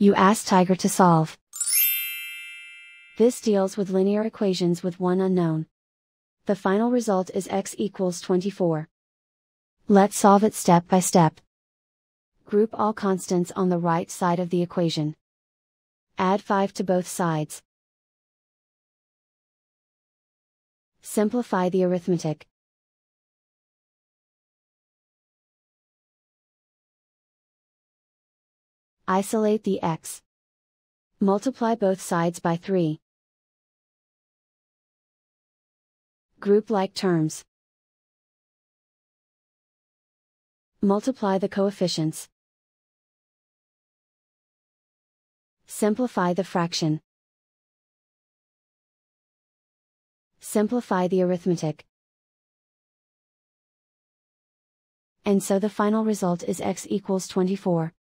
You ask Tiger to solve. This deals with linear equations with one unknown. The final result is x equals 24. Let's solve it step by step. Group all constants on the right side of the equation. Add 5 to both sides. Simplify the arithmetic. Isolate the x. Multiply both sides by 3. Group like terms. Multiply the coefficients. Simplify the fraction. Simplify the arithmetic. And so the final result is x equals 24.